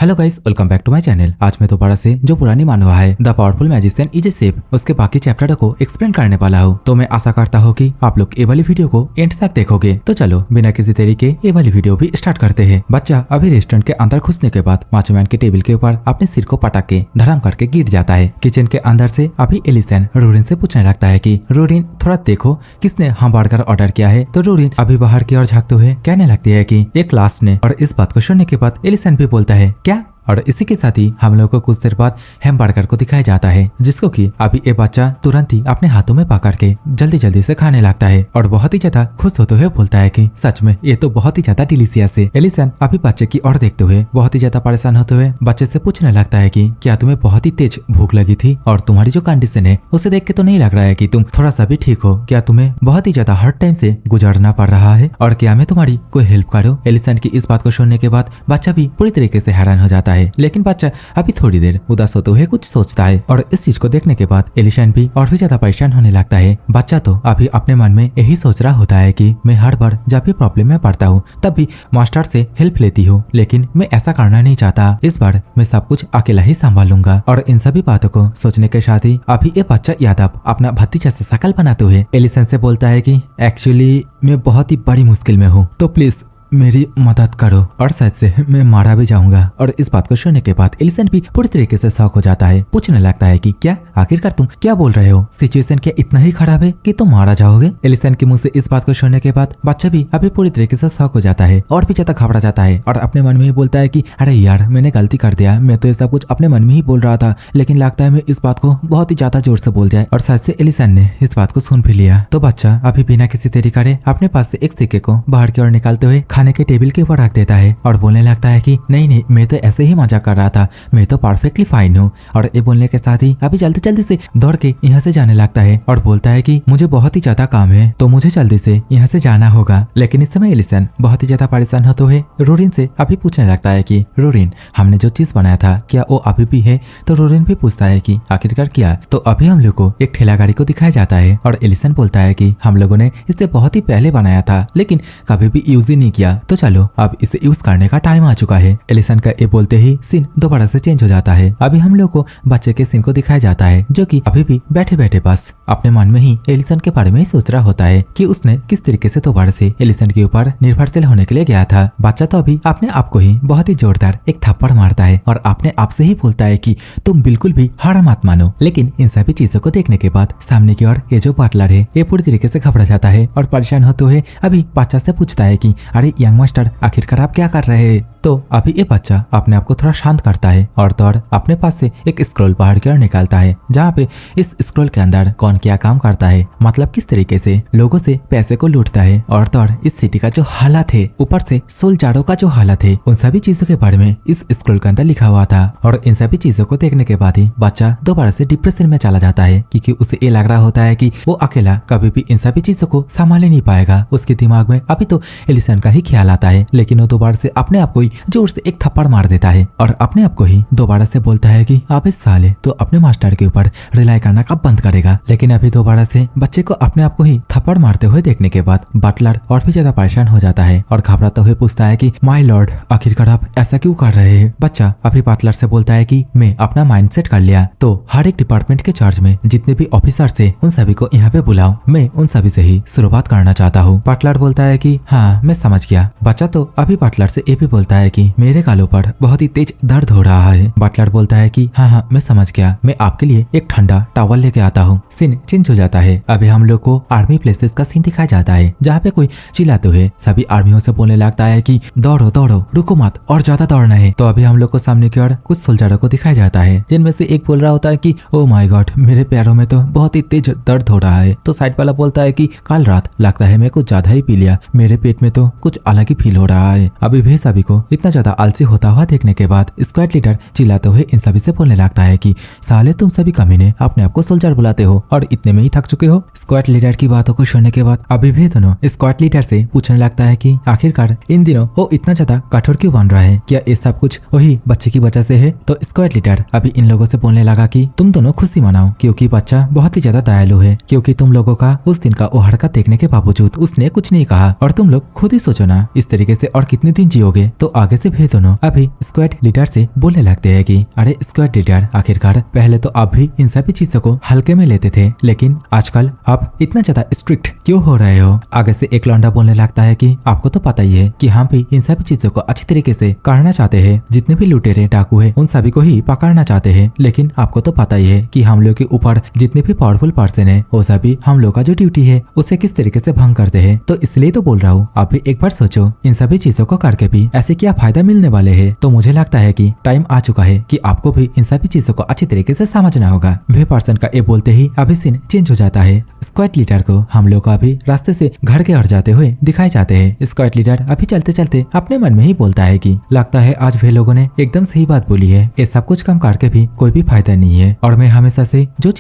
Hello guys, welcome back to my channel. आज मैं दोबारा से जो पुरानी मानवा है the powerful magician is a safe उसके बाकी चैप्टर को एक्सप्लेन करने वाला हूँ। तो मैं आशा करता हूँ कि आप लोग ये वाली वीडियो को एंड तक देखोगे। तो चलो बिना किसी देरी के ये वाली वीडियो भी स्टार्ट करते हैं। बच्चा अभी रेस्टोरेंट के अंदर घुसने के बाद माचोमैन के टेबल के ऊपर अपने सिर को पटक के धड़ाम करके गिर जाता है। किचन के अंदर से अभी एलिसन रोरिन से पूछने लगता है कि रोरिन थोड़ा देखो किसने हम बर्गर ऑर्डर किया है। तो रोरिन अभी बाहर की ओर झांकते हुए कहने लगती है कि एक लास्ट ने। और इस बात को सुनने के बाद एलिसन भी बोलता है क्या। और इसी के साथ ही हम लोगों को कुछ देर बाद हैमबर्गर को दिखाया जाता है, जिसको कि अभी ये बच्चा तुरंत ही अपने हाथों में पकड़ के जल्दी जल्दी से खाने लगता है और बहुत ही ज्यादा खुश होते हुए बोलता है कि सच में ये तो बहुत ही ज्यादा डिलीशियस है। एलिसन अभी बच्चे की ओर देखते हुए बहुत ही ज्यादा परेशान होते हुए बच्चे से पूछने लगता है कि क्या तुम्हें बहुत ही तेज भूख लगी थी और तुम्हारी जो कंडीशन है उसे देख के तो नहीं लग रहा है कि तुम थोड़ा सा भी ठीक हो। क्या तुम्हें बहुत ही ज्यादा हार्ड टाइम से गुजरना पड़ रहा है और क्या मैं तुम्हारी कोई हेल्प करूं। एलिसन की इस बात को सुनने के बाद बच्चा भी पूरी तरीके से हैरान हो जाता है, लेकिन बच्चा अभी थोड़ी देर उदास होते हुए कुछ सोचता है। और इस चीज को देखने के बाद एलिसन भी और भी ज्यादा परेशान होने लगता है। बच्चा तो अभी अपने मन में यही सोच रहा होता है कि मैं हर बार जब भी प्रॉब्लम में पड़ता हूँ तब भी मास्टर से हेल्प लेती हूँ, लेकिन मैं ऐसा करना नहीं चाहता। इस बार मैं सब कुछ अकेला ही संभालूंगा। और इन सभी बातों को सोचने के साथ ही अभी ये बच्चा यादव अपना भतीजा से शकल बनाते हुए एलिसन से बोलता है कि एक्चुअली मैं बहुत ही बड़ी मुश्किल में हूँ, तो प्लीज मेरी मदद करो और शायद से मैं मारा भी जाऊंगा। और इस बात को सुनने के बाद एलिसन भी पूरी तरीके से शॉक हो जाता है, पूछने लगता है कि क्या आखिरकार तुम क्या बोल रहे हो, सिचुएशन क्या इतना ही खराब है कि तुम मारा जाओगे। एलिसन के मुंह से इस बात को सुनने के बाद बच्चा भी अभी पूरी तरीके से शॉक हो जाता है और भी ज्यादा घबरा जाता है और अपने मन में ही बोलता है कि अरे यार मैंने गलती कर दिया, मैं तो ये सब कुछ अपने मन में ही बोल रहा था, लेकिन लगता है मैं इस बात को बहुत ही ज्यादा जोर से बोल दिया। और शायद से एलिसन ने इस बात को सुन भी लिया। तो बच्चा अभी बिना किसी देरी करे अपने पास से एक सिक्के को बाहर की ओर निकालते हुए खाने के टेबल के ऊपर रख देता है और बोलने लगता है कि नहीं मैं तो ऐसे ही मजाक कर रहा था, मैं तो परफेक्टली फाइन हूँ। और ये बोलने के साथ ही अभी जल्दी जल्दी से दौड़ के यहाँ से जाने लगता है और बोलता है कि मुझे बहुत ही ज्यादा काम है तो मुझे जल्दी से यहाँ से जाना होगा। लेकिन इस समय एलिसन बहुत ही ज्यादा परेशान होते हुए रोरिन से अभी पूछने लगता है कि रोरिन हमने जो चीज बनाया था क्या वो अभी भी है। तो रोरिन भी पूछता है कि आखिरकार क्या। तो अभी हम लोग को एक ठेला गाड़ी को दिखाया जाता है और एलिसन बोलता है कि हम लोगों ने इसे बहुत ही पहले बनाया था लेकिन कभी भी यूज ही नहीं किया, तो चलो अब इसे यूज करने का टाइम आ चुका है। एलिसन का ये बोलते ही सीन दोबारा से चेंज हो जाता है। अभी हम लोग को बच्चे के सीन को दिखाया जाता है जो कि अभी भी बैठे बैठे बस अपने मन में ही एलिसन के बारे में ही सोच रहा होता है कि उसने किस तरीके से दोबारा से एलिसन के ऊपर निर्भरशील होने के लिए गया था। बच्चा तो अभी अपने आप को ही बहुत ही जोरदार एक थप्पड़ मारता है और अपने आप से ही बोलता है कि तुम बिल्कुल भी हार मत मानो। लेकिन इन सभी चीजों को देखने के बाद सामने की ओर ये जो बटलर है ये पूरी तरीके से घबरा जाता है और परेशान होते हुए अभी बच्चा से पूछता है कि अरे यंग मास्टर आखिरकार आप क्या कर रहे हैं। तो अभी ये बच्चा अपने आप को थोड़ा शांत करता है और तो अपने पास से एक स्क्रॉल बाहर की ओर निकालता है, जहाँ पे इस स्क्रॉल के अंदर कौन क्या काम करता है, मतलब किस तरीके से लोगों से पैसे को लूटता है और तो इस सिटी का जो हालत है, ऊपर से सोल्जारों का जो हालत है, उन सभी चीजों के बारे में इस स्क्रॉल के अंदर लिखा हुआ था। और इन सभी चीजों को देखने के बाद ही बच्चा दोबारा से डिप्रेशन में चला जाता है, क्योंकि उसे ये लग रहा होता है कि वो अकेला कभी भी इन सभी चीजों को संभाल नहीं पाएगा। उसके दिमाग में अभी तो एलिसन का ही ख्याल आता है, लेकिन वो दोबारा से अपने आप को ही जोर से एक थप्पड़ मार देता है और अपने आप को ही दोबारा से बोलता है कि आप इस साले तो अपने मास्टर के ऊपर रिलाई करना कब बंद करेगा। लेकिन अभी दोबारा से बच्चे को अपने आप को ही थप्पड़ मारते हुए देखने के बाद बटलर और भी ज्यादा परेशान हो जाता है और घबराते हुए पूछता है कि माय लॉर्ड आखिरकार आप ऐसा क्यों कर रहे हैं। बच्चा अभी बटलर से बोलता है कि मैं अपना माइंड सेट कर लिया, तो हर एक डिपार्टमेंट के चार्ज में जितने भी ऑफिसर है उन सभी को यहाँ पे बुलाओ, मैं उन सभी से ही शुरुआत करना चाहता हूँ। बटलर बोलता है कि हाँ मैं समझ गया। बच्चा तो अभी बटलर से ये भी बोलता है कि मेरे गालों पर बहुत ही तेज दर्द हो रहा है। बटलर बोलता है कि हाँ मैं समझ गया, मैं आपके लिए एक ठंडा टॉवल लेके आता हूँ। सीन चेंज हो जाता है। अभी हम लोग को आर्मी प्लेसेस का सीन दिखाया जाता है, जहाँ पे कोई चिल्लाते हुए सभी आर्मियों से बोलने लगता है कि दौड़ो दौड़ो, रुको मत, और ज्यादा दौड़ना है। तो अभी हम लोग को सामने की ओर कुछ सोल्जरों को दिखाया जाता है, जिनमें से एक बोल रहा होता है कि ओ माय गॉड मेरे पैरों में तो बहुत ही तेज दर्द हो रहा है। तो साइड वाला बोलता है कि कल रात लगता है मैं कुछ ज्यादा ही पी लिया, मेरे पेट में तो कुछ अलग ही फील हो रहा है। अभी भी सभी को इतना ज्यादा आलसी होता हुआ देखने के बाद स्क्वाड लीडर चिल्लाते हुए इन सभी से बोलने लगता है कि साले तुम सभी कमीने अपने आप को सोल्जर बुलाते हो और इतने में ही थक चुके हो। स्क्वाड लीडर की बातों को सुनने के बाद अभी भी दोनों स्क्वाड लीडर से पूछने लगता है कि आखिरकार इन दिनों वो इतना ज्यादा कठोर क्यों बन रहा है, क्या ये सब कुछ वही बच्चे की वजह से है। तो स्क्वाड लीडर अभी इन लोगों से बोलने लगा कि तुम दोनों खुशी मनाओ, क्योंकि बच्चा बहुत ही ज्यादा दयालु है, क्योंकि तुम लोगों का उस दिन का वो हरकत देखने के बावजूद उसने कुछ नहीं कहा। और तुम लोग खुद ही सोचो ना, इस तरीके से और कितने दिन जियोगे। तो आगे से भी दोनों अभी स्क्वाड लीडर से बोलने लगते हैं कि अरे स्क्वाड लीडर, आखिरकार पहले तो आप भी इन सभी चीजों को हल्के में लेते थे, लेकिन आजकल आप इतना ज्यादा स्ट्रिक्ट क्यों हो रहे हो। आगे से एक लौंडा बोलने लगता है कि आपको तो पता ही है कि हम भी इन सभी चीजों को अच्छी तरीके से करना चाहते हैं, जितने भी लुटेरे डाकू है उन सभी को ही पकड़ना चाहते हैं, लेकिन आपको तो पता ही है कि हम लोग के ऊपर जितने भी पावरफुल पर्सन है वो सभी हम लोग का जो ड्यूटी है उसे किस तरीके से भंग करते हैं। तो इसलिए तो बोल रहा हूँ, आप भी एक बार सोचो, इन सभी चीजों को करके भी ऐसे क्या फायदा मिलने वाले है। तो मुझे लगता है कि टाइम आ चुका है कि आपको भी इन सभी चीजों को अच्छी तरीके से समझना होगा। वे पर्सन का ये बोलते ही अभी सीन चेंज हो जाता है। स्क्वाड लीडर को हम लोग अभी रास्ते से घर के ओर जाते हुए दिखाए जाते हैं। स्क्वाड लीडर अभी चलते चलते अपने मन में ही बोलता है कि लगता है आज वे लोगों ने एकदम सही बात बोली है, ये सब कुछ काम करके भी कोई भी फायदा नहीं है, और मैं हमेशा से जो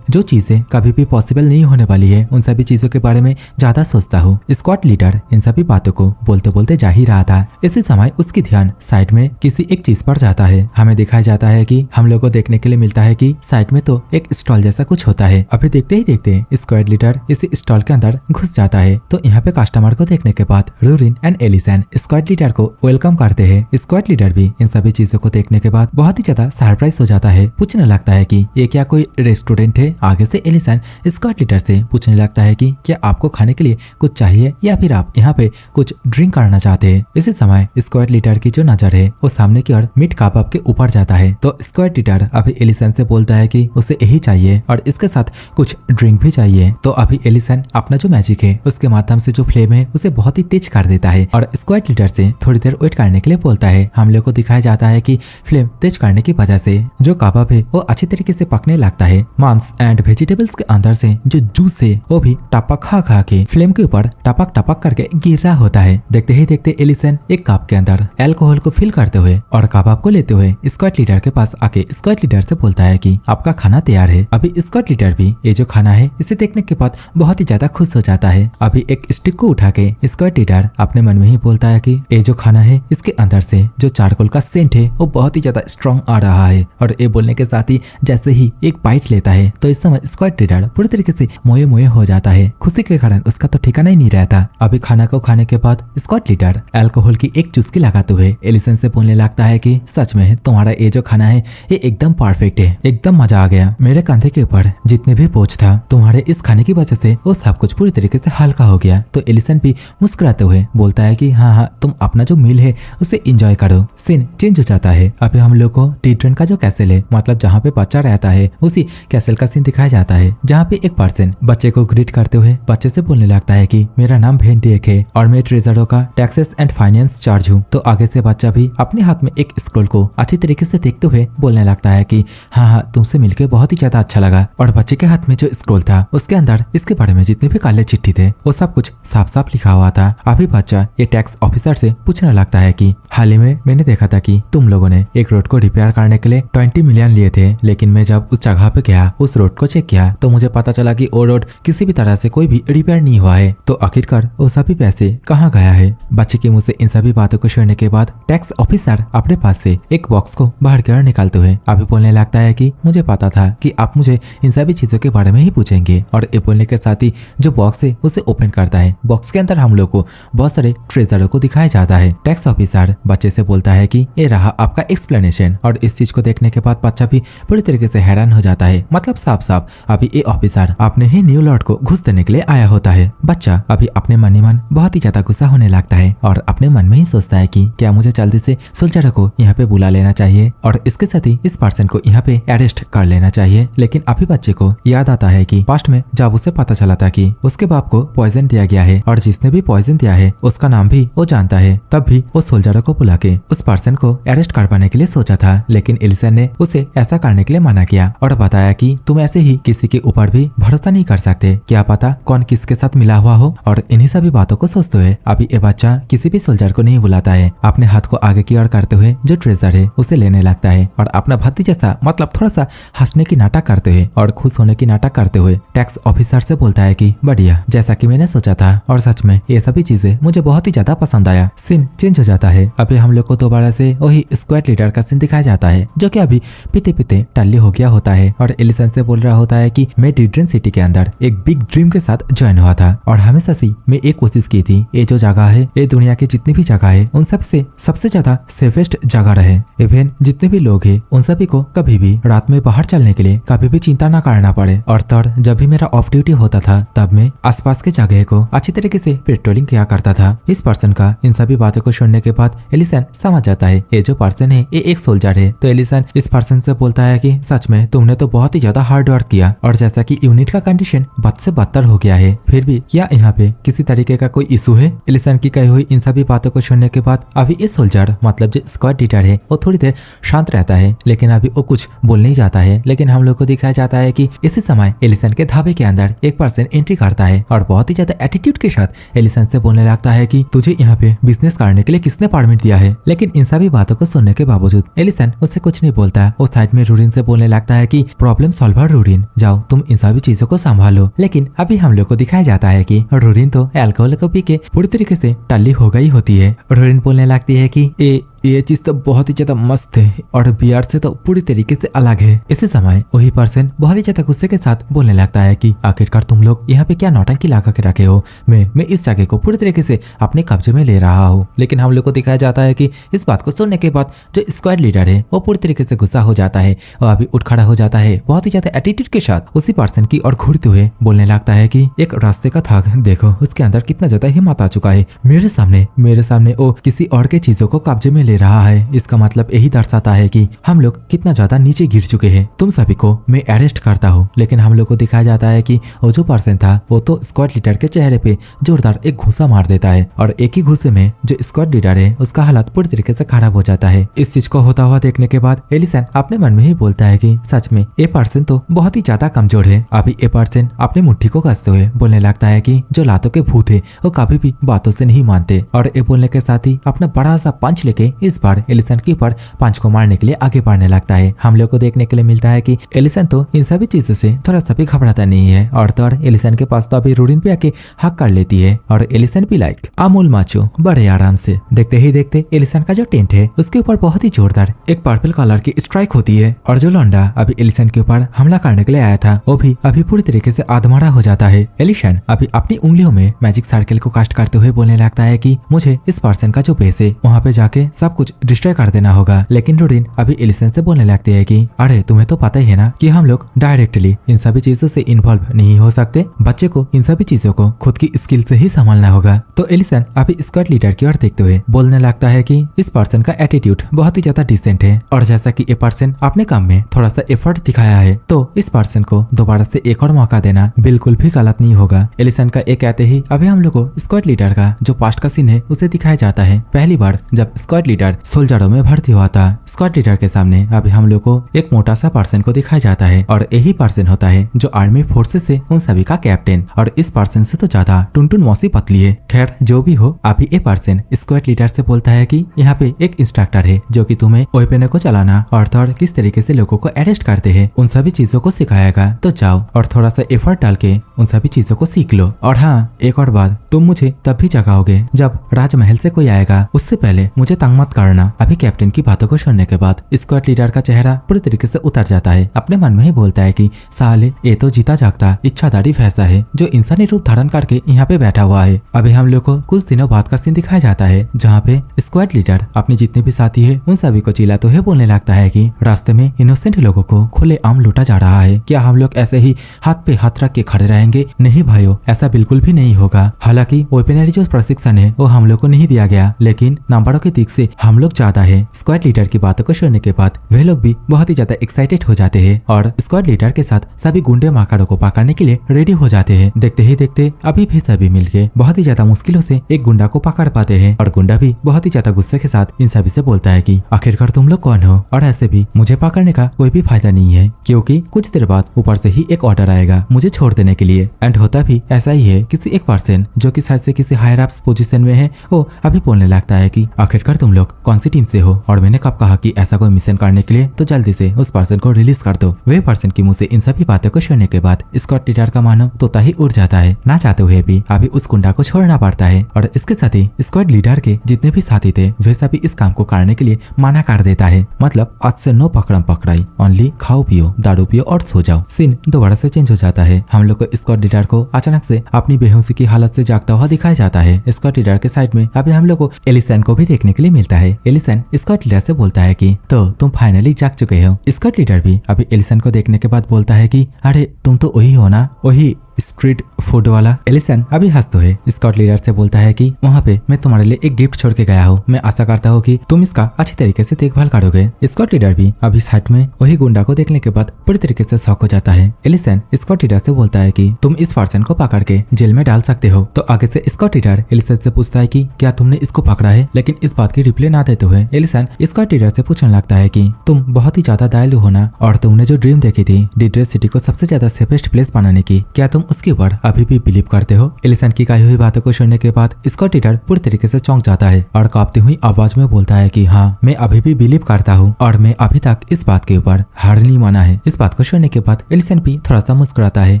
चीजें कभी भी पॉसिबल नहीं होने वाली है उन सभी चीजों के बारे में ज्यादा सोचता हूँ। स्क्वाड लीडर इन सभी बातों को बोलते बोलते जा ही रहा था। इसी समय उसकी ध्यान साइड में किसी एक चीज पर जाता है। हमें दिखाया जाता है कि हम लोग को देखने के लिए मिलता है कि साइड में तो एक स्टॉल जैसा कुछ होता है। अभी देखते ही देखते स्क्वाड लीडर इसी स्टॉल के अंदर घुस जाता है। तो यहाँ पे कस्टमर को देखने के बाद रूरिन एंड एलिसन स्क्वाड लीडर को वेलकम करते हैं। स्क्वाड लीडर भी इन सभी चीजों को देखने के बाद बहुत ही ज्यादा सरप्राइज हो जाता है। पूछने लगता है कि ये क्या कोई रेस्टोरेंट है। आगे से एलिसन स्क्वाड लीडर से पूछने लगता है कि क्या आपको खाने के लिए कुछ चाहिए या फिर आप यहाँ पे कुछ ड्रिंक करना चाहते हैं। इसी समय स्क्वाड लीडर की जो नजर है वो सामने की ओर मीट कबाब के ऊपर जाता है। तो स्क्वाड लीडर अभी एलिसन से बोलता है कि उसे यही चाहिए और इसके साथ कुछ ड्रिंक भी चाहिए। तो अभी एलिसन अपना जो मैजिक है उसके माध्यम से जो फ्लेम है उसे बहुत ही तेज कर देता है और स्क्वाड लीडर से थोड़ी देर वेट करने के लिए बोलता है। हम लोग को दिखाया जाता है कि फ्लेम तेज करने की वजह से जो कबाब है वो अच्छी तरीके से पकने लगता है। मांस एंड वेजिटेबल्स के अंदर से जो जूस है वो भी टपक खा के फ्लेम के ऊपर टपक टपक करके गिर रहा होता है। देखते ही देखते एलिसन एक कप के अंदर अल्कोहल को फिल करते हुए और कबाब को लेते हुए स्क्वाड लीडर के पास आके स्क्वाड लीडर से बोलता है कि आपका खाना तैयार है। अभी स्क्वाड लीडर भी ये जो खाना है इसे देखने के बाद बहुत ही ज्यादा खुश हो जाता है। अभी एक स्टिक को उठा के स्क्वाड लीडर अपने मन में ही बोलता है कि ये जो खाना है इसके अंदर से जो चारकोल का सेंट है वो बहुत ही ज्यादा स्ट्रॉन्ग आ रहा है। और ये बोलने के साथ ही जैसे ही एक बाइट लेता है तो इस समय स्क्वाड लीडर पूरी तरीके से मोए हो जाता है। खुशी के कारण उसका तो ठिकाना ही नहीं रहता। अभी खाना को खाने के बाद स्क्वाड लीडर अल्कोहल की एक चुस्की लगाते हुए एलिसन से बोलने लगता है कि सच में तुम्हारा ये जो खाना है ये एकदम परफेक्ट है, एकदम मजा आ गया। मेरे कंधे के ऊपर जितने भी बोझ था तुम्हारे इस खाने की वजह से वो सब कुछ पूरी तरीके से हल्का हो गया। तो एलिसन भी मुस्कुराते हुए बोलता है कि हाँ तुम अपना जो मील है उसे एंजॉय करो। सीन चेंज हो जाता है। अभी हम लोग को टी का जो कैसल है, मतलब जहाँ पे बच्चा रहता है उसी कैसल का सीन दिखाया जाता है, जहाँ पे एक पर्सन बच्चे को ग्रीट करते हुए बच्चे से बोलने लगता है कि मेरा नाम भेन डेक है और मैं ट्रेजरों का टैक्सेस एंड फाइनेंस चार्ज हूँ। तो आगे से बच्चा भी अपने हाथ में एक स्क्रोल को अच्छी तरीके से देखते हुए बोलने लगता है कि हाँ तुमसे मिलकर बहुत ही ज्यादा अच्छा लगा। और बच्चे के हाथ में जो स्क्रोल था उसके अंदर इसके बारे में जितने भी काले चिट्ठी थे वो सब कुछ साफ साफ लिखा हुआ था। अभी बच्चा ये टैक्स ऑफिसर से पूछने लगता है कि हाल ही में मैंने देखा था कि तुम लोगों ने एक रोड को रिपेयर करने के लिए 20 मिलियन लिए थे, लेकिन मैं जब उस जगह पे गया उस रोड को चेक किया तो मुझे पता चला कि वो रोड किसी भी तरह से कोई भी रिपेयर नहीं हुआ है। तो आखिरकार वो सभी पैसे कहाँ गया है। बच्चे के मुंह से इन सभी बातों को सुनने के बाद टैक्स ऑफिसर अपने पास से एक बॉक्स को बाहर की ओर निकालते हुए अभी बोलने लगता है कि मुझे पता था कि आप मुझे इन सभी चीजों के बारे में ही पूछेंगे। और ये बोलने के साथ ही जो बॉक्स है उसे ओपन करता है। बॉक्स के अंदर हम लोग को बहुत सारे ट्रेजरों को दिखाया जाता है। टैक्स ऑफिसर बच्चे से बोलता है कि ये रहा आपका एक्सप्लेनेशन। और इस चीज को देखने के बाद बच्चा भी पूरी तरीके से हैरान हो जाता है। मतलब साफ साफ अभी ये ऑफिसर अपने ही न्यू लॉर्ड को घुस देने के लिए आया होता है। बच्चा अभी अपने मन ही मन बहुत ही ज्यादा गुस्सा होने लगता है और अपने मन में ही सोचता है कि क्या मुझे जल्दी से सोल्जर को यहाँ पे बुला लेना चाहिए और इसके साथ ही इस पर्सन को यहाँ पे अरेस्ट कर लेना चाहिए। लेकिन अभी बच्चे को याद आता है कि पास्ट में जब उसे पता चला था कि उसके बाप को पॉइजन दिया गया है और जिसने भी पॉइजन दिया है उसका नाम भी वो जानता है, तब भी वो सोल्जर को बुला के उस पर्सन को अरेस्ट करवाने के लिए सोचा था। लेकिन एलिसन ने उसे ऐसा करने के लिए मना किया और बताया कि तुम ऐसे ही किसी के ऊपर भी भरोसा नहीं कर सकते, क्या पता कौन किसके साथ मिला हुआ हो। और इन्हीं सभी बातों को सोचते हुए अभी ये बच्चा किसी भी सोल्जर को नहीं बुलाता है। अपने हाथ को आगे की ओर करते हुए जो ट्रेजर है उसे लेने लगता है और अपना भतीजा सा मतलब थोड़ा सा हंसने की नाटक करते हुए और खुश होने की नाटक करते हुए टैक्स एक्स ऑफिसर से बोलता है कि बढ़िया, जैसा कि मैंने सोचा था और सच में ये सभी चीजें मुझे बहुत ही ज्यादा पसंद आया। सीन चेंज हो जाता है। अभी हम लोग को दोबारा से वही स्क्वाड लीडर का सीन दिखाया जाता है जो कि अभी पीते पीते टल्ली हो गया होता है और एलिसन से बोल रहा होता है कि मैं ड्रीम सिटी के अंदर एक बिग ड्रीम के साथ ज्वाइन हुआ था और हमेशा से मैं एक कोशिश की थी ये जो जगह है, ये दुनिया की जितनी भी जगह है उन सबसे ज्यादा सेफेस्ट जगह रहे। इवन जितने भी लोग हैं उन सभी को कभी भी रात में बाहर चलने के लिए कभी भी चिंता न करना पड़े। और तब जब भी मेरा ऑफ ड्यूटी होता था तब मैं आसपास के जगह को अच्छी तरीके से पेट्रोलिंग किया करता था। इस पर्सन का इन सभी बातों को सुनने के बाद एलिसन समझ जाता है ये जो पर्सन है ये एक सोल्जर है। तो एलिसन इस पर्सन से बोलता है कि सच में तुमने तो बहुत ही ज्यादा हार्ड वर्क किया और जैसा कि यूनिट का कंडीशन बद से बदतर हो गया है, फिर भी क्या यहाँ पे किसी तरीके का कोई इशू है? एलिसन की कही हुई इन सभी बातों को सुनने के बाद अभी ये सोल्जर मतलब जो स्क्वाड लीडर है वो थोड़ी देर शांत रहता है, लेकिन अभी वो कुछ बोल नहीं जाता है। लेकिन हम लोग को दिखाया जाता है कि इसी समय एलिसन के ढाबे के अंदर एक पर्सन एंट्री करता है और बहुत ही ज्यादा एटीट्यूड के साथ एलिसन से बोलने लगता है कि तुझे यहाँ पे बिजनेस करने के लिए किसने परमिट दिया है? लेकिन इन सभी बातों को सुनने के बावजूद एलिसन उससे कुछ नहीं बोलता। वो साइड में रूरिन से बोलने लगता है कि प्रॉब्लम सॉल्वर रूरिन, जाओ तुम इन सभी चीजों को संभालो। लेकिन अभी हम लोग को दिखाया जाता है कि रूरिन तो अल्कोहल को पी के पूरी तरीके से टल्ली हो गई होती है। रूरिन बोलने लगती है कि ये चीज तो बहुत ही ज्यादा मस्त है और बियर से तो पूरी तरीके से अलग है। इसी समय वही पर्सन बहुत ही ज्यादा गुस्से के साथ बोलने लगता है कि आखिरकार तुम लोग यहाँ पे क्या नौटंकी लगा के रखे हो? मैं इस जगह को पूरी तरीके से अपने कब्जे में ले रहा हूँ। लेकिन हम लोग को दिखाया जाता है कि इस बात को सुनने के बाद जो स्क्वाड लीडर है वो पूरी तरीके से गुस्सा हो जाता है और अभी उठ खड़ा हो जाता है बहुत ही ज्यादा एटीट्यूड के साथ उसी पर्सन की और घूरते हुए बोलने लगता है कि एक रास्ते का था, देखो उसके अंदर कितना ज्यादा हिम्मत आ चुका है। मेरे सामने वो किसी और के चीजों को कब्जे में ले रहा है। इसका मतलब यही दर्शाता है कि हम लोग कितना ज्यादा नीचे गिर चुके हैं। तुम सभी को मैं अरेस्ट करता हूँ। लेकिन हम लोग को दिखाया जाता है कि वो जो पर्सन था वो तो स्क्वाड लीडर के चेहरे पे जोरदार एक घूसा मार देता है और एक ही घूसे में जो स्क्वाड लीडर है उसका हालत पूरी तरीके से खराब हो जाता है। इस चीज को होता हुआ देखने के बाद एलिसन अपने मन में ही बोलता है कि सच में ये पर्सन तो बहुत ही ज्यादा कमजोर है। अभी ये पर्सन अपनी मुट्ठी को कसते हुए बोलने लगता है कि जो लातों के भूत है वो कभी भी बातों से नहीं मानते और ये बोलने के साथ ही अपना बड़ा सा पंच लेके इस बार एलिसन की पर पंच को मारने के लिए आगे बढ़ने लगता है। हम लोग को देखने के लिए मिलता है कि एलिसन तो इन सभी चीजों से थोड़ा सा भी घबराता नहीं है और तो एलिसन के पास तो अभी रूरिन पे आके हक कर लेती है और एलिसन भी लाइक अमूल माचो बड़े आराम से। देखते ही देखते एलिसन का जो टेंट है उसके ऊपर बहुत ही जोरदार एक पर्पल कलर की स्ट्राइक होती है और जो लौंडा अभी एलिसन के ऊपर हमला करने के लिए आया था वो भी अभी पूरी तरीके से आधमरा हो जाता है। एलिसन अभी अपनी उंगलियों में मैजिक सर्कल को कास्ट करते हुए बोलने लगता है कि मुझे इस पर्सन का जो बेस है वहाँ पे जाके सब कुछ डिस्ट्रॉय कर देना होगा। लेकिन रूरिन अभी एलिसन से बोलने लगती है कि अरे तुम्हें तो पता ही है ना कि हम लोग डायरेक्टली इन सभी चीजों से इन्वॉल्व नहीं हो सकते, बच्चे को इन सभी चीजों को खुद की स्किल से ही संभालना होगा। तो एलिसन अभी स्क्वाड लीडर की ओर देखते हुए बोलने लगता है कि इस पर्सन का एटीट्यूड बहुत ही ज्यादा डिसेंट है और जैसा कि ये पर्सन अपने काम में थोड़ा सा एफर्ट दिखाया है तो इस पर्सन को दोबारा से एक और मौका देना बिल्कुल भी गलत नहीं होगा। एलिसन का ये कहते ही अभी हम लोग को स्क्वाड लीडर का जो पास्ट का सीन है उसे दिखाया जाता है। पहली बार जब स्क्वाड लीडर सोल्जरों में भर्ती हुआ था, स्क्वाड लीडर के सामने अभी हम लोग को एक मोटा सा पर्सन को दिखाया जाता है और यही पर्सन होता है जो आर्मी फोर्सेस से उन सभी का कैप्टन और इस पर्सन से तो ज्यादा टुनटुन मौसी पतली है। खैर जो भी हो, अभी ये पर्सन स्क्वाड लीडर से बोलता है कि यहाँ पे एक इंस्ट्रक्टर है जो कि तुम्हें वेपन को चलाना और थोड़ा किस तरीके से लोगों को अरेस्ट करते हैं उन सभी चीजों को सिखाएगा। तो जाओ और थोड़ा सा एफर्ट डाल के उन सभी चीजों को सीख लो। और हाँ, एक और बात, तुम मुझे तब भी जगाओगे जब राजमहल से कोई आएगा, उससे पहले मुझे तंग मत करना। अभी कैप्टन की बातों को सुनने के बाद स्क्वाड लीडर का चेहरा पूरी तरीके से उतर जाता है। अपने मन में ही बोलता है कि साले ये तो जीता जागता इच्छाधारी भैंसा है जो इंसानी रूप धारण करके यहाँ पे बैठा हुआ है। अभी हम लोग को कुछ दिनों बाद का सीन दिखाया जाता है जहाँ पे स्क्वाड लीडर अपने जितने भी साथी है उन सभी को चिल्लाते हुए बोलने लगता है कि रास्ते में इनोसेंट लोगों को खुलेआम लूटा जा रहा है। क्या हम लोग ऐसे ही हाथ पे हाथ रख के खड़े रहेंगे? नहीं भाइयों, ऐसा बिल्कुल भी नहीं होगा। हालांकि वेपनरी जो प्रशिक्षण है वो हम लोग को नहीं दिया गया, लेकिन नंबरों के दिख से हम लोग ज्यादा है। स्क्वाड लीडर की बातों को सुनने के बाद वे लोग भी बहुत ही ज्यादा एक्साइटेड हो जाते हैं और स्क्वाड लीडर के साथ सभी गुंडे माकारों को पकड़ने के लिए रेडी हो जाते हैं। देखते ही देखते अभी भी सभी मिलके बहुत ही ज्यादा मुश्किलों से एक गुंडा को पकड़ पाते हैं और गुंडा भी बहुत ही ज्यादा गुस्से के साथ इन सभी से बोलता है कि आखिरकार तुम लोग कौन हो और ऐसे भी मुझे पकड़ने का कोई भी फायदा नहीं है, क्योंकि कुछ देर बाद ऊपर से ही एक ऑर्डर आएगा मुझे छोड़ देने के लिए। एंड होता भी ऐसा ही है। किसी एक पर्सन जो कि शायद से किसी हायर अप्स पोजीशन में है वो अभी बोलने लगता है कि आखिरकार तुम लोग कौन सी टीम से हो और मैंने कब कहा कि ऐसा कोई मिशन करने के लिए तो जल्दी से उस पर्सन को रिलीज कर दो। वे पर्सन की मुंह से इन सभी बातों को सुनने के बाद स्क्वाड लीडर का मानो तोता ही उड़ जाता है। ना चाहते हुए भी अभी उस गुंडा को छोड़ना पड़ता है और इसके साथ ही स्क्वाड लीडर के जितने भी साथी थे वे सभी इस काम को करने के लिए मना कर देता है। मतलब आज से नो पकड़म पकड़ाई, ओनली खाओ पियो, दारू पियो और सो जाओ। सीन दोबारा से चेंज हो जाता है। हम लोग को स्क्वाड लीडर को अचानक से अपनी बेहोशी की हालत से जागता हुआ दिखाया जाता है। स्क्वाड लीडर के साइड में अभी हम लोग को एलिसन को भी देखने के लिए मिलता है। एलिसन स्क्वाड लीडर से बोलता है कि तो तुम फाइनली जाग चुके हो। स्क्वाड लीडर भी अभी एलिसन को देखने के बाद बोलता है कि अरे तुम तो वही हो ना, वही स्ट्रीट फूड वाला। एलिसन अभी हंसते हुए स्क्वाड लीडर से बोलता है कि वहाँ पे मैं तुम्हारे लिए एक गिफ्ट छोड़ के गया हूँ, मैं आशा करता हूँ कि तुम इसका अच्छी तरीके से देखभाल करोगे। स्क्वाड लीडर भी अभी साइड में वही गुंडा को देखने के बाद पूरी तरीके से शॉक हो जाता है। एलिसन स्क्वाड लीडर से बोलता है कि तुम इस पर्सन को पकड़ के जेल में डाल सकते हो। तो आगे से स्क्वाड लीडर एलिसन से पूछता है कि क्या तुमने इसको पकड़ा है, लेकिन इस बात की रिप्लाई ना देते हुए एलिसन स्क्वाड लीडर से पूछने लगता है कि तुम बहुत ही ज्यादा दयालु हो ना, और तुमने जो ड्रीम देखी थी डिड्रेस सिटी को सबसे ज्यादा सेफेस्ट प्लेस बनाने की, क्या तुम उसके ऊपर अभी भी बिलीव करते हो। एलिसन की कही हुई बातों को सुनने के बाद स्क्वाड लीडर पूरी तरीके से चौंक जाता है और कांपती हुई आवाज में बोलता है कि हाँ, मैं अभी भी बिलीव करता हूँ और मैं अभी तक इस बात के ऊपर हार नहीं माना है। इस बात को सुनने के बाद एलिसन भी थोड़ा सा मुस्कुराता है।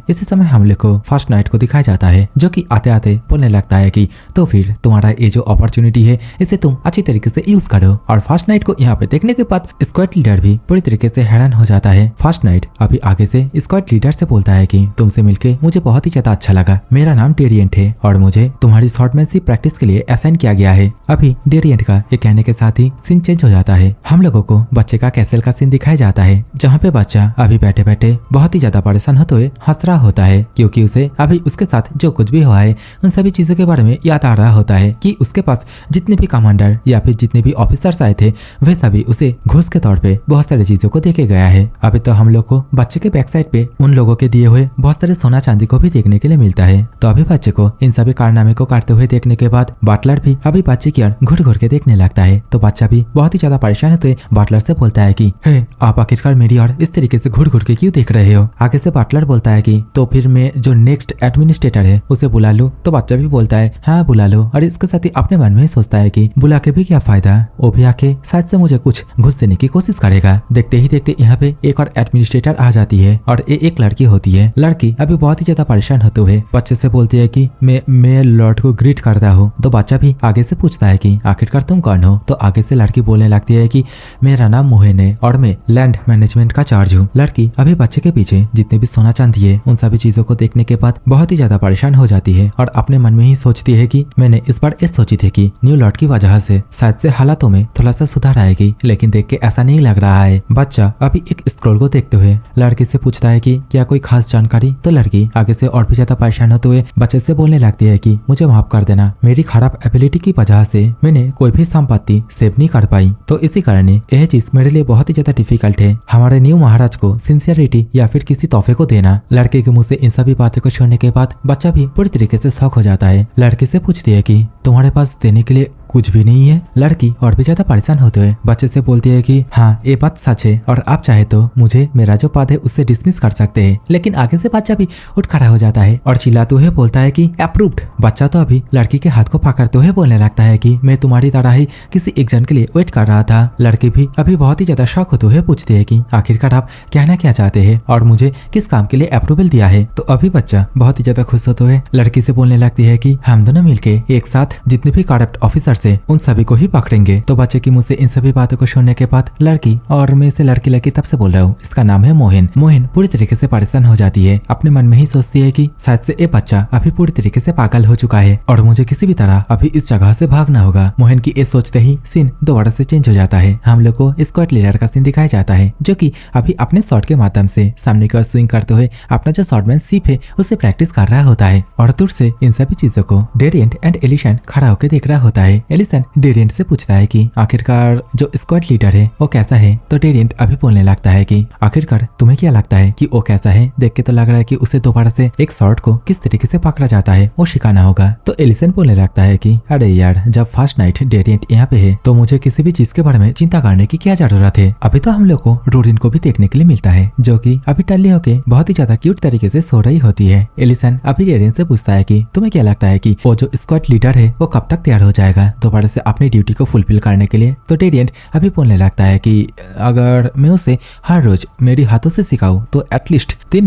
इसी समय हम लोग को फर्स्ट नाइट को दिखाया जाता है, जो कि आते आते बोलने लगता है कि तो फिर तुम्हारा ये जो अपॉर्चुनिटी है इसे तुम अच्छी तरीके से यूज करो। और फर्स्ट नाइट को यहाँ पे देखने के बाद स्क्वाड लीडर भी पूरी तरीके से हैरान हो जाता है। फर्स्ट नाइट अभी आगे से स्क्वाड लीडर से बोलता है कि तुमसे मिलके मुझे बहुत ही ज्यादा अच्छा लगा। मेरा नाम डेरिएंट है और मुझे तुम्हारी शॉर्टमैनशिप प्रैक्टिस के लिए असाइन किया गया है। अभी डेरिएंट का ये कहने के साथ ही सीन चेंज हो जाता है। हम लोगों को बच्चे का कैसल का सीन दिखाया जाता है, जहाँ पे बच्चा अभी बैठे बैठे बहुत ही ज्यादा परेशान होते हुए हंस रहा होता है, क्योंकि उसे अभी उसके साथ जो कुछ भी हुआ है उन सभी चीजों के बारे में याद आ रहा होता है कि उसके पास जितने भी कमांडर या फिर जितने भी ऑफिसर्स आए थे वे सभी उसे घूस के तौर पे बहुत सारी चीजों को देके गया है। अभी तो हम लोग को बच्चे के बैक साइड पे उन लोगों के दिए हुए बहुत सारे सोना चांदी को भी देखने के लिए मिलता है। तो अभी बच्चे को इन सभी कारनामे को करते हुए देखने के बाद बटलर भी अभी बच्चे की ओर घुट घुट के देखने लगता है। तो बच्चा भी बहुत ही ज्यादा परेशान होते बटलर से बोलता है कि हे, आप आखिरकार मेरी ओर इस तरीके से घुट घुट के क्यों देख रहे हो। आगे से बटलर बोलता है कि तो फिर मैं जो नेक्स्ट एडमिनिस्ट्रेटर है उसे बुला लूं। तो बच्चा भी बोलता है हाँ बुला लो, और इसके साथ ही अपने मन में सोचता है कि बुला के भी क्या फायदा, वो भी आके शायद से मुझे कुछ घुस देने की कोशिश करेगा। देखते ही देखते यहाँ पे एक और एडमिनिस्ट्रेटर आ जाती है और ये एक लड़की होती है। लड़की अभी बहुत ही ज्यादा परेशान होते हुए बच्चे से बोलती है कि मैं लॉर्ड को ग्रीट करता हूँ। तो बच्चा भी आगे से पूछता है कि आखिरकार तुम कौन हो। तो आगे से लड़की बोलने लगती है कि मेरा नाम मोहन है और मैं लैंड मैनेजमेंट का चार्ज हूँ। लड़की अभी बच्चे के पीछे जितने भी सोना चांदी है उन सभी चीजों को देखने के बाद बहुत ही ज्यादा परेशान हो जाती है और अपने मन में ही सोचती है कि मैंने इस बार इस सोची थी कि न्यू लॉर्ड की वजह से शायद से हालातों में थोड़ा सा सुधार आएगी, लेकिन देख के ऐसा नहीं लग रहा है। बच्चा अभी एक स्क्रॉल को देखते हुए लड़की से पूछता है कि क्या कोई खास जानकारी। तो लड़की आगे से और भी ज्यादा परेशान होते हुए बच्चे से बोलने लगती है कि मुझे माफ कर देना, मेरी खराब एबिलिटी की वजह से मैंने कोई भी संपत्ति सेव नहीं कर पाई, तो इसी कारण यह चीज मेरे लिए बहुत ही ज्यादा डिफिकल्ट है हमारे न्यू महाराज को सिंसियरिटी या फिर किसी तोहफे को देना। लड़के के मुंह से इन सभी बातों को सुनने के बाद बच्चा भी पूरी तरीके से शॉक हो जाता है। लड़की से पूछती है कि तुम्हारे पास देने के लिए कुछ भी नहीं है। लड़की और भी ज्यादा परेशान होते हुए बच्चे से बोलती है कि हाँ ये बात सच है और आप चाहे तो मुझे मेरा जो पद है उससे डिसमिस कर सकते हैं। लेकिन आगे से बच्चा भी उठ खड़ा हो जाता है और चिल्लाते हुए बोलता है कि अप्रूव्ड। बच्चा तो अभी लड़की के हाथ को पकड़ते हुए बोलने लगता है कि मैं तुम्हारी तरह ही किसी एग्जाम के लिए वेट कर रहा था। लड़की भी अभी बहुत ही ज्यादा शॉक होते हुए पूछती है कि आखिरकार आप कहना क्या चाहते हैं और मुझे किस काम के लिए अप्रूवल दिया है। तो अभी बच्चा बहुत ही ज्यादा खुश होते हुए लड़की से बोलने लगती है कि हम दोनों मिलके एक साथ जितने भी करप्ट ऑफिसर है उन सभी को ही पकड़ेंगे। तो बच्चे की मुंह से इन सभी बातों को सुनने के बाद लड़की, और मैं इसे लड़की तब से बोल रहा हूँ, इसका नाम है मोहन। मोहन पूरी तरीके से परेशान हो जाती है। अपने मन में ही सोचती है कि शायद से ये बच्चा अभी पूरी तरीके से पागल हो चुका है और मुझे किसी भी तरह अभी इस जगह से भागना होगा। मोहन की ये सोचते ही सीन दोबारा से चेंज हो जाता है। हम लोग को स्क्वाड लीडर का सीन दिखाया जाता है, जो कि अभी अपने शॉट के माध्यम से सामने की ओर स्विंग करते हुए अपना जो शॉटमैनशिप है उसे प्रैक्टिस कर रहा होता है। और दूर से इन सभी चीजों को डेरिएंट एंड एलिसन खड़ा होकर देख रहा होता है। एलिसन डेरिएंट से पूछता है कि आखिरकार जो स्क्वाड लीडर है वो कैसा है। तो डेरिएंट अभी बोलने लगता है कि आखिरकार तुम्हें क्या लगता है कि वो कैसा है। देख के तो लग रहा है कि उसे दोबारा से एक शॉट को किस तरीके से पकड़ा जाता है वो सिखाना होगा। तो एलिसन बोलने लगता है कि अरे यार, जब फर्स्ट नाइट डेरिएंट यहाँ पे है तो मुझे किसी भी चीज के बारे में चिंता करने की क्या जरूरत है। अभी तो हम लोग को रूरिन को भी देखने के लिए मिलता है, जो कि अभी टल्ली होके बहुत ही ज्यादा क्यूट तरीके से सो रही होती है। एलिसन अभी डेरिएंट से पूछता है कि तुम्हें क्या लगता है कि वो जो स्क्वाड लीडर है वो कब तक तैयार हो जाएगा। दोबारा से अपनी ड्यूटी को फुलफिल करने के लिए। तो रेडिएंट अभी बोलने लगता है कि अगर मैं उसे हर रोज मेरी हाथों से सिखाऊं तो एटलीस्ट 3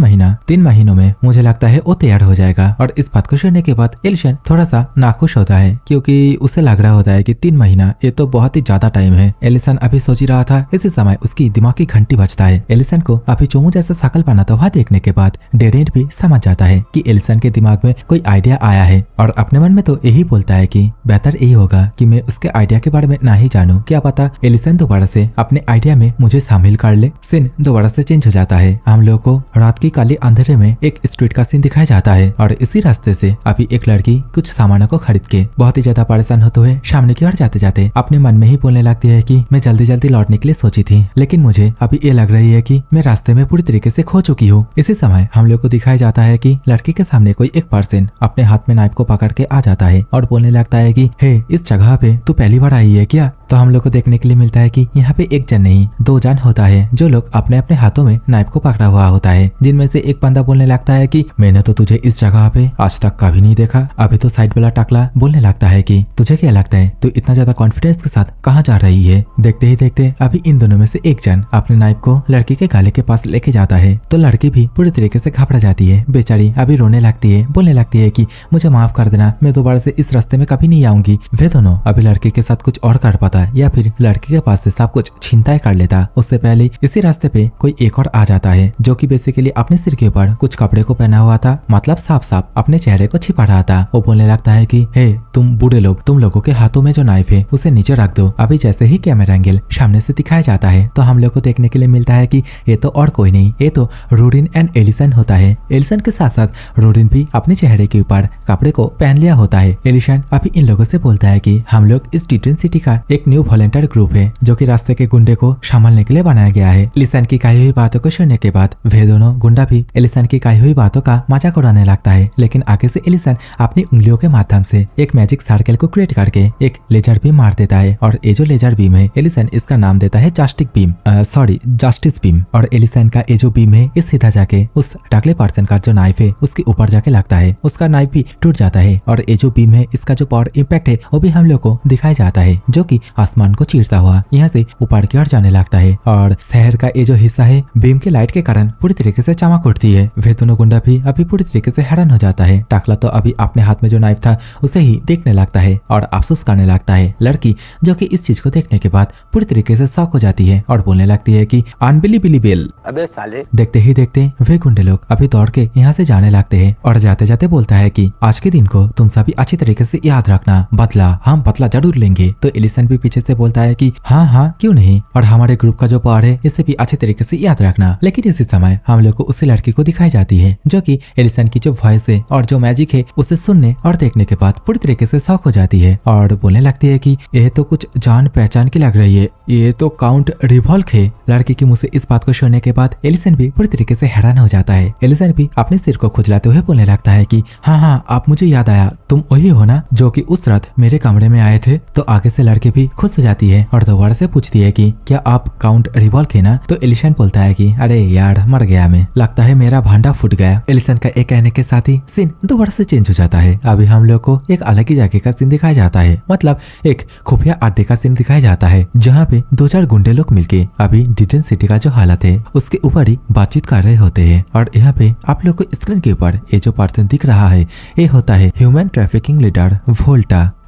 महीनों में मुझे लगता है वो तैयार हो जाएगा। और इस बात को सुनने के बाद एलिसन थोड़ा सा नाखुश होता है क्योंकि उसे लग रहा होता है कि 3 महीना ये तो बहुत ही ज्यादा टाइम है। एलिसन अभी सोच ही रहा था, इसी समय उसकी दिमाग की घंटी बजता है। एलिसन को अभी चोमू जैसा शकल बनाता हुआ देखने के बाद डेरेंट भी समझ जाता है कि एलिसन के दिमाग में कोई आइडिया आया है और अपने मन में तो यही बोलता है कि बेहतर यही होगा कि मैं उसके आइडिया के बारे में ना ही जानूं, क्या पता एलिसन दोबारा से अपने आइडिया में मुझे शामिल कर ले। सीन दोबारा से चेंज हो जाता है। हम लोग को रात की काली अंधेरे में एक स्ट्रीट का सीन दिखाया जाता है और इसी रास्ते से अभी एक लड़की कुछ सामानों को खरीद के बहुत ही ज्यादा परेशान होते हुए सामने की ओर जाते जाते अपने मन में ही बोलने लगती है कि मैं जल्दी जल्दी लौटने के लिए सोची थी, लेकिन मुझे अभी ये लग रही है कि मैं रास्ते में पूरी तरीके से खो चुकी हूँ। इसी समय हम लोग को दिखाया जाता है कि लड़की के सामने कोई एक पर्सन अपने हाथ में नाइफ को पकड़ के आ जाता है और बोलने लगता है कि हे, इस जगह पे तू पहली बार आई है क्या? तो हम लोग को देखने के लिए मिलता है कि यहाँ पे एक जन नहीं 2 जन होता है जो लोग अपने अपने हाथों में नाइफ को पकड़ा हुआ होता है, जिनमें से एक बंदा बोलने लगता है कि मैंने तो तुझे इस जगह पे आज तक कभी नहीं देखा। अभी तो साइड वाला टकला बोलने लगता है कि तुझे क्या लगता है तू इतना ज्यादा कॉन्फिडेंस के साथ कहाँ जा रही है? देखते ही देखते अभी इन दोनों में से एक जन अपने नाइफ को लड़की के गाले के पास लेके जाता है तो लड़की भी पूरी तरीके से घबरा जाती है। बेचारी अभी रोने लगती है, बोलने लगती है कि मुझे माफ कर देना, मैं दोबारा से इस रास्ते में कभी नहीं आऊंगी। वे दोनों अभी लड़के के साथ कुछ और कर पाता या फिर लड़की के पास से सब कुछ छीनताई कर लेता। उससे पहले इसी रास्ते पे कोई एक और आ जाता है जो कि बेसिकली अपने सिर के ऊपर कुछ कपड़े को पहना हुआ था, मतलब साफ साफ अपने चेहरे को छिपा रहा था। वो बोलने लगता है कि हे तुम बूढ़े लोग, तुम लोगों के हाथों में जो नाइफ है उसे नीचे रख दो। अभी जैसे ही कैमरा एंगल सामने से दिखाया जाता है तो हम लोग को देखने के लिए मिलता है कि ये तो और कोई नहीं, ये तो रूडिन एंड एलिसन होता है। एलिसन के साथ साथ रूडिन भी अपने चेहरे के ऊपर कपड़े को पहन लिया होता है। एलिसन अभी इन लोगों से बोलता है कि हम लोग इस टिटन सिटी का एक न्यू वॉलंटियर ग्रुप है जो कि रास्ते के गुंडे को संभालने के लिए बनाया गया है। एलिसन की कही हुई बातों को सुनने के बाद वे दोनों गुंडा भी एलिसन की कही हुई बातों का मजाक उड़ाने लगता है, लेकिन आगे से एलिसन अपनी उंगलियों के माध्यम से एक मैजिक सर्कल को क्रिएट करके एक लेजर बीम मार देता है और ये जो लेजर बीम है एलिसन इसका नाम देता है जस्टिस बीम। और एलिसन का ये जो बीम है इस सीधा जाके उस टकले पर्सन का जो नाइफ है उसके ऊपर जाके लगता है, उसका नाइफ भी टूट जाता है और ये जो बीम है इसका जो पावर इम्पैक्ट है वो भी हम लोग को दिखाया जाता है जो कि आसमान को चीरता हुआ यहाँ से ऊपर की ओर जाने लगता है और शहर का ये जो हिस्सा है बीम के लाइट के कारण पूरी तरीके से चमक उठती है। वे दोनों गुंडा भी अभी पूरी तरीके से हैरान हो जाता है। टकला तो अभी अपने हाथ में जो नाइफ था उसे ही देखने लगता है और अफसोस करने लगता है। लड़की जो कि इस चीज को देखने के बाद पूरी तरीके से शॉक हो जाती है और बोलने लगती है कि अनबिलीवेबल। अबे साले। देखते ही देखते वे गुंडे लोग अभी दौड़ के यहाँ से जाने लगते हैं और जाते जाते बोलता है कि आज के दिन को तुम सभी अच्छी तरीके से याद रखना, बदला हम बदला जरूर लेंगे। तो एलिसन भी पीछे से बोलता है कि हाँ हाँ क्यों नहीं, और हमारे ग्रुप का जो पावर है इसे भी अच्छे तरीके से याद रखना। लेकिन इसी समय हम लोग को उसी लड़की को दिखाई जाती है जो कि एलिसन की जो वॉइस है और जो मैजिक है उसे सुनने और देखने के बाद पूरी तरीके से शॉक हो जाती है और बोलने लगती है कि ये तो कुछ जान पहचान की लग रही है, ये तो काउंट रिवॉल्क है। लड़की के मुंह से इस बात को सुनने के बाद एलिसन भी पूरी तरीके से हैरान हो जाता है। एलिसन भी अपने सिर को खुजलाते हुए बोलने लगता है कि हाँ हाँ आप मुझे याद आया, तुम वही हो ना जो कि उस रात मेरे कमरे में आए थे। तो आगे से लड़की भी खुश हो जाती है और दोबारा से पूछती है कि क्या आप काउंट रिवॉल्क है ना? तो एलिसन बोलता है कि अरे यार मर गया मैं, लगता है मेरा भांडा फूट गया। एलिसन का एक कहने के साथ ही सीन दोबारा से चेंज हो जाता है। अभी हम लोग को एक अलग ही जगह का सीन दिखाया जाता है, मतलब एक खुफिया अड्डे का सीन दिखाया जाता है जहाँ पे 2-4 गुंडे लोग मिलके अभी डिटन सिटी का जो हालत है उसके ऊपर ही बातचीत कर रहे होते हैं। और यहाँ पे आप लोग को स्क्रीन के ऊपर ये जो पर्सन दिख रहा है ये होता है ह्यूमन ट्रैफिकिंग लीडर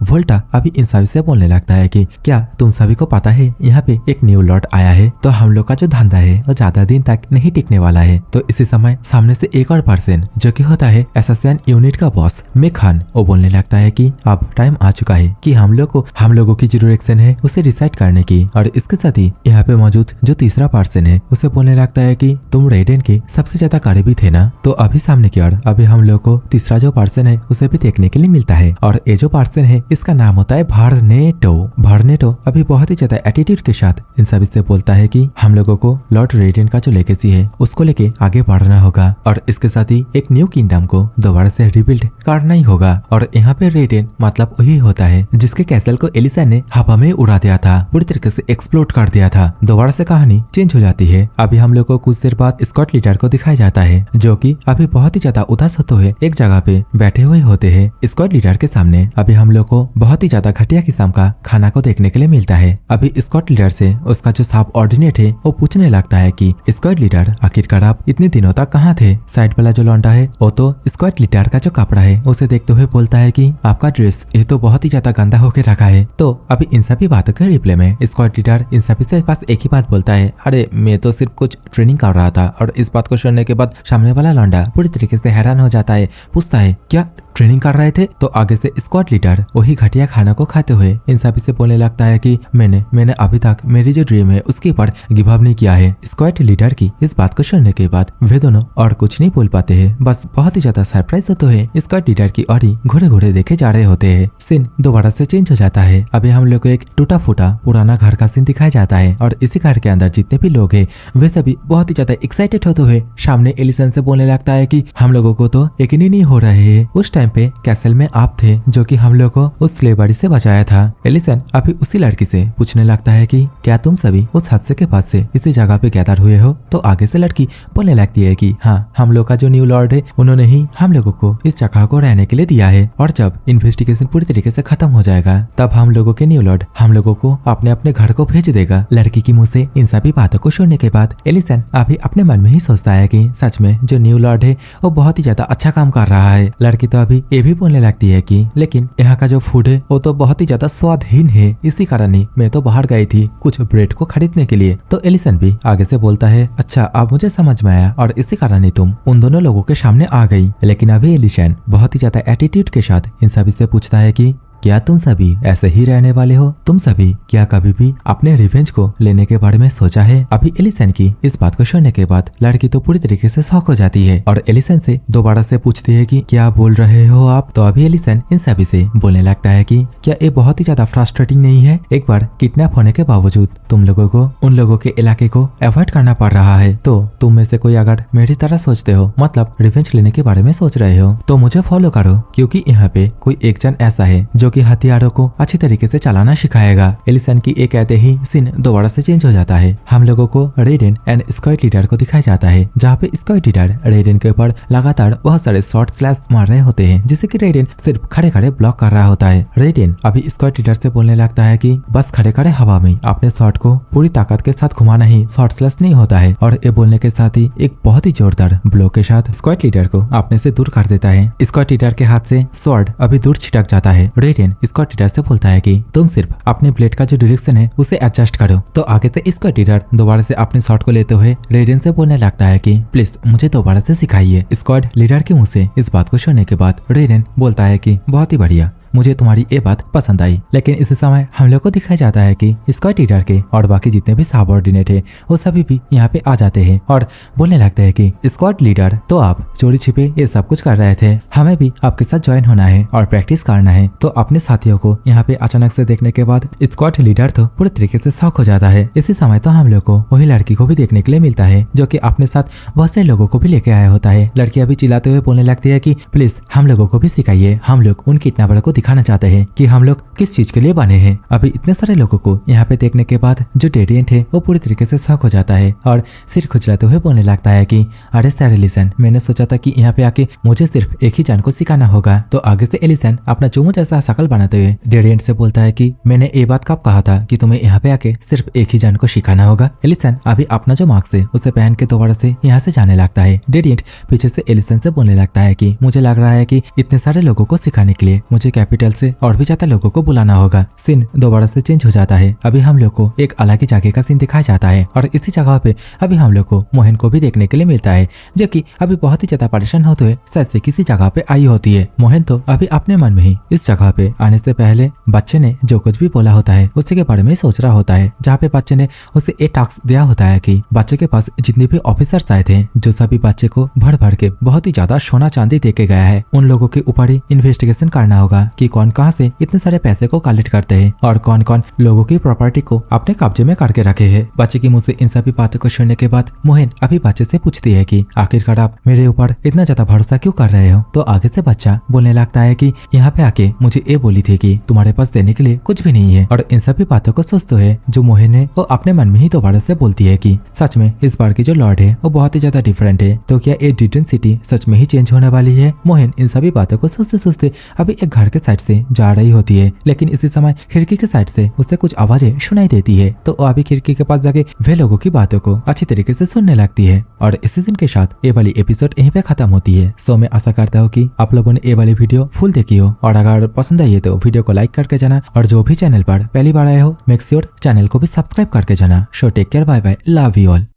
वोल्टा अभी इन सभी से बोलने लगता है कि क्या तुम सभी को पता है यहाँ पे एक न्यू लॉट आया है, तो हम लोग का जो धंधा है वो ज्यादा दिन तक नहीं टिकने वाला है। तो इसी समय सामने से एक और पर्सन जो कि होता है एसोसिएशन यूनिट का बॉस मेखान, वो बोलने लगता है कि अब टाइम आ चुका है कि हम लोगों की जो डायरेक्शन है उसे डिसाइड करने की। और इसके साथ ही यहाँ पे मौजूद जो तीसरा पर्सन है उसे बोलने लगता है कि तुम रेडेन के सबसे ज्यादा करीबी थे ना। तो अभी सामने की ओर अभी हम लोग को तीसरा जो पर्सन है उसे भी देखने के लिए मिलता है और ये जो पर्सन है इसका नाम होता है भारनेटो। अभी बहुत ही ज्यादा एटीट्यूड के साथ इन सभी से बोलता है कि हम लोगों को लॉर्ड रेडियन का जो लेगेसी है उसको लेके आगे बढ़ना होगा और इसके साथ ही एक न्यू किंगडम को दोबारा से रिबिल्ड करना ही होगा। और यहाँ पे रेडियन मतलब वही होता है जिसके कैसल को एलिसन ने हवा में उड़ा दिया था, पूरी तरीके से एक्सप्लोड कर दिया था। दोबारा से कहानी चेंज हो जाती है। अभी हम लोग को कुछ देर बाद स्कॉट लीडर को दिखाया जाता है जो कि अभी बहुत ही ज्यादा उदास होते हुए एक जगह पे बैठे हुए होते हैं। स्कॉट लीडर के सामने अभी हम लोग को को बहुत ही ज्यादा घटिया किस्म का खाना को देखने के लिए मिलता है। अभी स्क्वाड लीडर से उसका जो सब ऑर्डिनेट है वो पूछने लगता है कि स्क्वाड लीडर आखिरकार आप इतने दिनों तक कहाँ थे। साइड वाला जो लौंडा है वो तो स्क्वाड लीडर का जो कपड़ा है उसे देखते हुए बोलता है कि आपका ड्रेस ये तो बहुत ही ज्यादा गंदा होकर रखा है। तो अभी इन सभी बातों के रिप्लाई में स्क्वाड लीडर इन सभी से पास एक ही बात बोलता है, अरे मैं तो सिर्फ कुछ ट्रेनिंग कर रहा था। और इस बात को सुनने के बाद सामने वाला लौंडा पूरी तरीके से हैरान हो जाता है, पूछता है क्या ट्रेनिंग कर रहे थे। तो आगे से स्क्वाड लीडर वही घटिया खाना को खाते हुए इन सभी से बोलने लगता है कि मैंने अभी तक मेरी जो ड्रीम है उसके ऊपर गिव अप नहीं किया है। स्क्वाड लीडर की इस बात को सुनने के बाद वे दोनों और कुछ नहीं बोल पाते हैं, बस बहुत ही ज्यादा सरप्राइज होते हैं। स्क्वाड लीडर की और ही घोड़े घोड़े देखे जा रहे होते हैं। सीन दोबारा से चेंज हो जाता है। अभी हम लोग को एक टूटा फूटा पुराना घर का सीन दिखाया जाता है और इसी घर के अंदर जितने भी लोग हैं वे सभी बहुत ही ज्यादा एक्साइटेड होते हुए सामने एलिसन से बोलने लगता है कि हम लोगों को तो यकीन ही नहीं हो रहे है उस टाइम पे कैसल में आप थे जो कि हम लोग को उस स्लेवरी से बचाया था। एलिसन अभी उसी लड़की से पूछने लगता है कि क्या तुम सभी उस हादसे के बाद से इसी जगह पे गैदर हुए हो। तो आगे से लड़की बोलने लगती है कि हाँ, हम लोग का जो न्यू लॉर्ड है उन्होंने ही हम लोगों को इस जगह को रहने के लिए दिया है और जब इन्वेस्टिगेशन पूरी तरीके से खत्म हो जाएगा तब हम लोगों के न्यू लॉर्ड हम लोगों को अपने अपने घर को भेज देगा। लड़की की मुंह से इन सभी बातों को सुनने के बाद एलिसन अभी अपने मन में ही सोचता है कि सच में जो न्यू लॉर्ड है वो बहुत ही ज्यादा अच्छा काम कर रहा है। लड़की तो अभी ये भी बोलने लगती है कि लेकिन यहाँ का जो फूड है वो तो बहुत ही ज्यादा स्वादहीन है, इसी कारण ही मैं तो बाहर गई थी कुछ ब्रेड को खरीदने के लिए। तो एलिसन भी आगे से बोलता है अच्छा अब मुझे समझ में आया और इसी कारण ही तुम उन दोनों लोगों के सामने आ गई। लेकिन अभी एलिसन बहुत ही ज्यादा एटीट्यूड के साथ इन सभी से पूछता है कि क्या तुम सभी ऐसे ही रहने वाले हो? तुम सभी क्या कभी भी अपने रिवेंज को लेने के बारे में सोचा है? अभी एलिसन की इस बात को सुनने के बाद लड़की तो पूरी तरीके से शॉक हो जाती है और एलिसन से दोबारा से पूछती है कि क्या बोल रहे हो आप? तो अभी एलिसन इन सभी से बोलने लगता है कि क्या ये बहुत ही ज्यादा फ्रस्ट्रेटिंग नहीं है? एक बार किडनैप होने के बावजूद तुम लोगों को उन लोगों के इलाके को अवॉइड करना पड़ रहा है। तो तुम में से कोई अगर मेरी तरह सोचते हो, मतलब रिवेंज लेने के बारे में सोच रहे हो, तो मुझे फॉलो करो क्योंकि यहाँ पे कोई एक जन ऐसा है जो कि हथियारों को अच्छी तरीके से चलाना सिखाएगा। एलिसन की एक कहते ही सीन दोबारा से चेंज हो जाता है। हम लोगों को रेडेन एंड स्क्वाड लीडर को दिखाया जाता है जहाँ पे स्क्वाड लीडर रेडेन के ऊपर लगातार बहुत सारे शॉट स्लैश मार रहे होते हैं जिससे कि रेडेन सिर्फ खड़े खड़े ब्लॉक कर रहा होता है। रेडेन अभी स्क्वाड लीडर से बोलने लगता है कि बस खड़े खड़े हवा में अपने शॉट को पूरी ताकत के साथ घुमाना ही शॉट स्लैश नहीं होता है। और ये बोलने के साथ ही एक बहुत ही जोरदार ब्लो के साथ स्क्वाड लीडर को अपने से दूर कर देता है। स्क्वाड लीडर के हाथ से स्वॉर्ड अभी दूर छिटक जाता है। रेडेन स्क्वाड लीडर से बोलता है कि तुम सिर्फ अपने ब्लेड का जो डायरेक्शन है उसे एडजस्ट करो। तो आगे से स्क्वाड लीडर दोबारा से अपने शॉट को लेते हुए रेडेन से बोलने लगता है कि प्लीज मुझे दोबारा से सिखाइए। स्क्वाड लीडर के मुंह से इस बात को सुनने के बाद रेडेन बोलता है कि बहुत ही बढ़िया, मुझे तुम्हारी ये बात पसंद आई। लेकिन इस समय हम लोग को दिखाया जाता है कि स्क्वाड लीडर के और बाकी जितने भी सबऑर्डिनेट है वो सभी भी यहाँ पे आ जाते हैं और बोलने लगते हैं कि स्क्वाड लीडर तो आप चोरी छिपे ये सब कुछ कर रहे थे, हमें भी आपके साथ ज्वाइन होना है और प्रैक्टिस करना है। तो अपने साथियों को यहाँ पे अचानक से देखने के बाद स्क्वाड लीडर तो पूरे तरीके से शॉक हो जाता है। इसी समय तो हम लोग को वही लड़की को भी देखने के लिए मिलता है जो की अपने साथ बहुत से लोगों को भी लेके आया होता है। लड़की अभी चिल्लाते हुए बोलने लगती है कि प्लीज हम लोगों को भी सिखाइए, हम लोग उन किडनैपर को दिखाना चाहते हैं कि हम लोग किस चीज के लिए बने हैं। अभी इतने सारे लोगों को यहाँ पे देखने के बाद जो डेडिएंट है वो पूरी तरीके से शॉक हो जाता है और सिर खुजलाते हुए बोलने लगता है कि अरे सर एलिसन, मैंने सोचा था कि यहाँ पे आके मुझे सिर्फ एक ही जान को सिखाना होगा। तो आगे से एलिसन अपना चूमू जैसा शकल बनाते हुए डेडिएंट से बोलता है कि मैंने ये बात कब कहा था कि तुम्हें यहाँ पे आके सिर्फ एक ही जान को सिखाना होगा। एलिसन अभी अपना जो मार्क्स है उसे पहन के दोबारा से यहाँ से जाने लगता है। डेडिएंट पीछे से एलिसन से बोलने लगता है कि मुझे लग रहा है कि इतने सारे लोगों को सिखाने के लिए मुझे कैपिटल से और भी ज्यादा लोगों को बुलाना होगा। सीन दोबारा से चेंज हो जाता है। अभी हम लोग को एक अलग ही जगह का सीन दिखाया जाता है और इसी जगह पे अभी हम लोग को मोहन को भी देखने के लिए मिलता है जो कि अभी बहुत ही ज्यादा परेशान होते हुए शायद से किसी जगह पे आई होती है। मोहन तो अभी अपने मन में ही इस जगह पे आने से पहले बच्चे ने जो कुछ भी बोला होता है उसी के बारे में सोच रहा होता है, जहाँ पे बच्चे ने उसे एक टास्क दिया होता है कि बच्चे के पास जितने भी ऑफिसर्स आए थे जो सभी बच्चे को भर भर के बहुत ही ज्यादा सोना चांदी दे के गया है, उन लोगों के ऊपर ही इन्वेस्टिगेशन करना होगा कि कौन कहाँ से इतने सारे पैसे को कलेक्ट करते हैं और कौन कौन लोगों की प्रॉपर्टी को अपने कब्जे में करके रखे हैं। बच्चे की मुंह से इन सभी बातों को सुनने के बाद मोहन अभी बच्चे से पूछती है कि आखिरकार आप मेरे ऊपर इतना ज्यादा भरोसा क्यों कर रहे हो। तो आगे से बच्चा बोलने लगता है कि यहाँ पे आके मुझे ये बोली थी कि तुम्हारे पास देने के लिए कुछ भी नहीं है। और इन सभी बातों को सोचते हुए जो मोहन है वो अपने मन में ही दोबारा से बोलती है कि सच में इस बार की जो लॉर्ड है वो बहुत ही ज्यादा डिफरेंट है। तो क्या ये डिटन सिटी सच में ही चेंज होने वाली है। मोहन इन सभी बातों को सोचते सोचते अभी एक घर के साइड से जा रही होती है, लेकिन इसी समय खिड़की के साइड से उसे कुछ आवाजें सुनाई देती है। तो वो अभी खिड़की के पास जाके वे लोगों की बातों को अच्छी तरीके से सुनने लगती है। और इसी दिन के साथ ये वाली एपिसोड यहीं पे खत्म होती है। सो मैं आशा करता हूँ कि आप लोगों ने ये वाली वीडियो फुल देखी हो, और अगर पसंद आई है तो वीडियो को लाइक करके जाना, और जो भी चैनल पर पहली बार आए हो मेक श्योर चैनल को भी सब्सक्राइब करके जाना। So take care, bye bye, love you all.